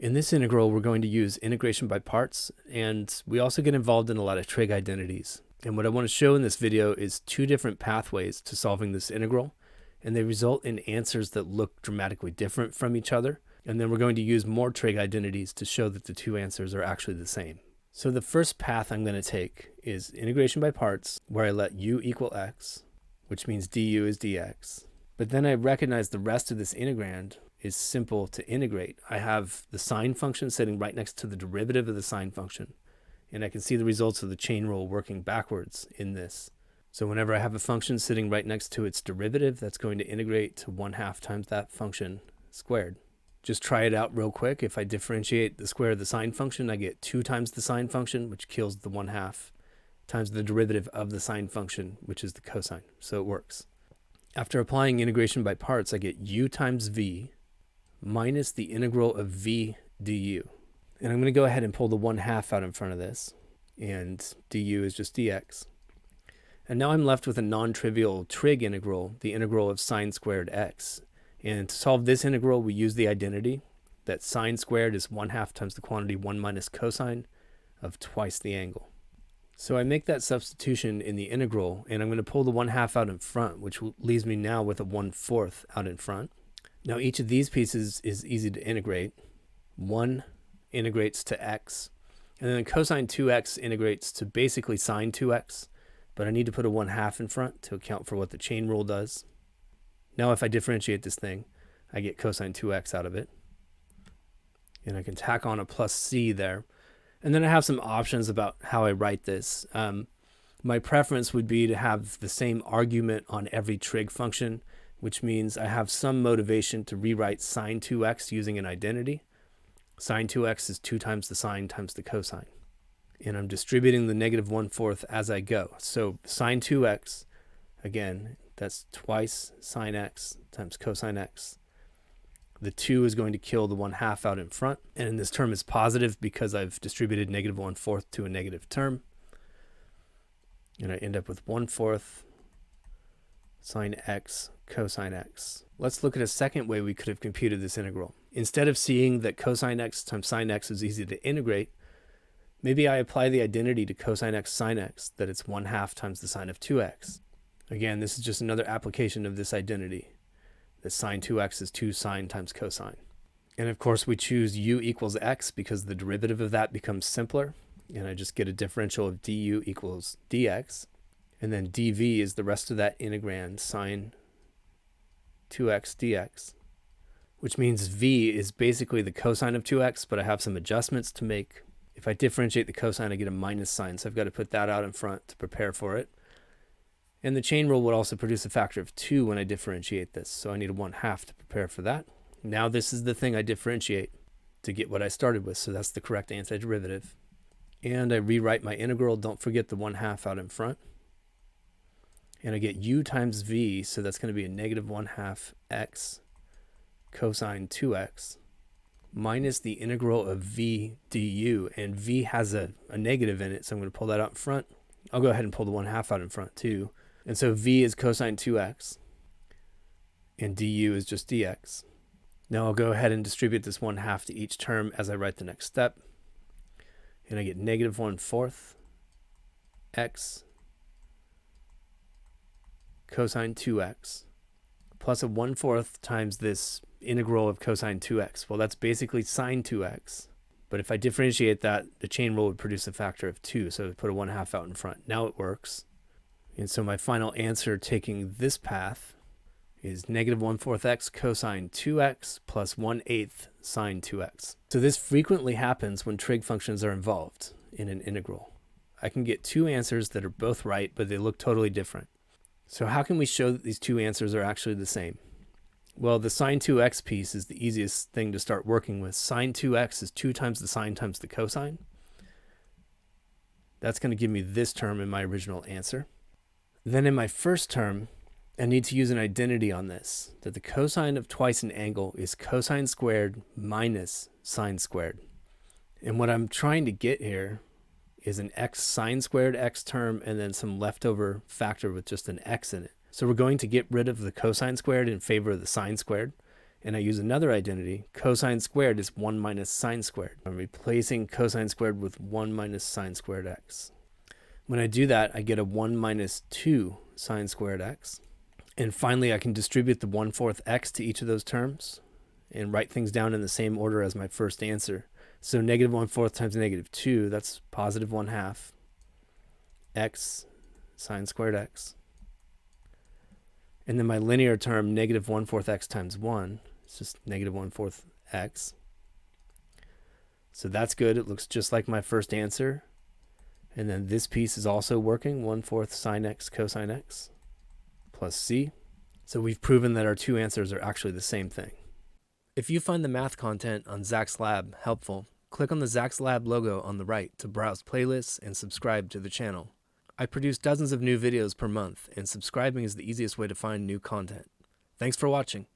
In this integral, we're going to use integration by parts, and we also get involved in a lot of trig identities. And what I want to show in this video is two different pathways to solving this integral, and they result in answers that look dramatically different from each other. And then we're going to use more trig identities to show that the two answers are actually the same. So the first path I'm going to take is integration by parts, where I let u equal x, which means du is dx. But then I recognize the rest of this integrand is simple to integrate. I have the sine function sitting right next to the derivative of the sine function, and I can see the results of the chain rule working backwards in this. So whenever I have a function sitting right next to its derivative, that's going to integrate to 1/2 times that function squared. Just try it out real quick. If I differentiate the square of the sine function, I get 2 times the sine function, which kills the 1/2 times the derivative of the sine function, which is the cosine. So it works. After applying integration by parts, I get u times v minus the integral of v du. And I'm going to go ahead and pull the 1/2 out in front of this, and du is just dx. And now I'm left with a non-trivial trig integral, the integral of sine squared x. And to solve this integral, we use the identity that sine squared is 1/2 times the quantity 1 minus cosine of twice the angle. So I make that substitution in the integral, and I'm going to pull the 1/2 out in front, which leaves me now with a 1/4 out in front. Now each of these pieces is easy to integrate. 1 integrates to x, and then cosine 2x integrates to basically sine 2x, but I need to put a 1/2 in front to account for what the chain rule does. Now if I differentiate this thing, I get cosine 2x out of it, and I can tack on a plus c there. And then I have some options about how I write this. My preference would be to have the same argument on every trig function, which means I have some motivation to rewrite sine 2x using an identity. Sine 2x is 2 times the sine times the cosine. And I'm distributing the negative 1/4 as I go. So sine 2x, again, that's twice sine x times cosine x. The 2 is going to kill the 1/2 out in front. And this term is positive because I've distributed negative 1/4 to a negative term. And I end up with 1/4 sine x cosine x. Let's look at a second way we could have computed this integral. Instead of seeing that cosine x times sine x is easy to integrate, maybe I apply the identity to cosine x sine x, that it's 1/2 times the sine of 2x. Again, this is just another application of this identity, that sine 2x is 2 sine times cosine. And of course we choose u equals x because the derivative of that becomes simpler, and I just get a differential of du equals dx. And then dv is the rest of that integrand, sine 2x dx, which means v is basically the cosine of 2x, but I have some adjustments to make. If I differentiate the cosine, I get a minus sign, so I've got to put that out in front to prepare for it. And the chain rule would also produce a factor of 2 when I differentiate this, so I need a 1/2 to prepare for that. Now this is the thing I differentiate to get what I started with, so that's the correct antiderivative. And I rewrite my integral. Don't forget the 1/2 out in front. And I get u times v, so that's going to be a negative 1/2 x cosine 2x minus the integral of v du. And v has a negative in it, so I'm going to pull that out in front. I'll go ahead and pull the 1/2 out in front too. And so v is cosine 2x, and du is just dx. Now I'll go ahead and distribute this 1/2 to each term as I write the next step. And I get negative 1/4 x cosine 2x plus a 1/4 times this integral of cosine 2x. Well, that's basically sine 2x. But if I differentiate that, the chain rule would produce a factor of 2, so I put a 1/2 out in front. Now it works. And so my final answer taking this path is negative 1/4 x cosine 2x plus 1/8 sine 2x. So this frequently happens when trig functions are involved in an integral. I can get two answers that are both right, but they look totally different. So how can we show that these two answers are actually the same? Well, the sine 2x piece is the easiest thing to start working with. Sine 2x is 2 times the sine times the cosine. That's going to give me this term in my original answer. Then in my first term, I need to use an identity on this, that the cosine of twice an angle is cosine squared minus sine squared. And what I'm trying to get here is an x sine squared x term and then some leftover factor with just an x in it. So we're going to get rid of the cosine squared in favor of the sine squared. and I use another identity, cosine squared is 1 minus sine squared. I'm replacing cosine squared with 1 minus sine squared x. When I do that, I get a 1 minus 2 sine squared x. And finally, I can distribute the 1/4 x to each of those terms and write things down in the same order as my first answer. So negative 1/4 times negative 2, that's positive 1/2 x sine squared x. And then my linear term, negative 1/4 x times 1, it's just negative 1/4 x. So that's good. It looks just like my first answer. And then this piece is also working, 1/4 sine x cosine x plus c. So we've proven that our two answers are actually the same thing. If you find the math content on Zach's Lab helpful, click on the Zach's Lab logo on the right to browse playlists and subscribe to the channel. I produce dozens of new videos per month, and subscribing is the easiest way to find new content. Thanks for watching.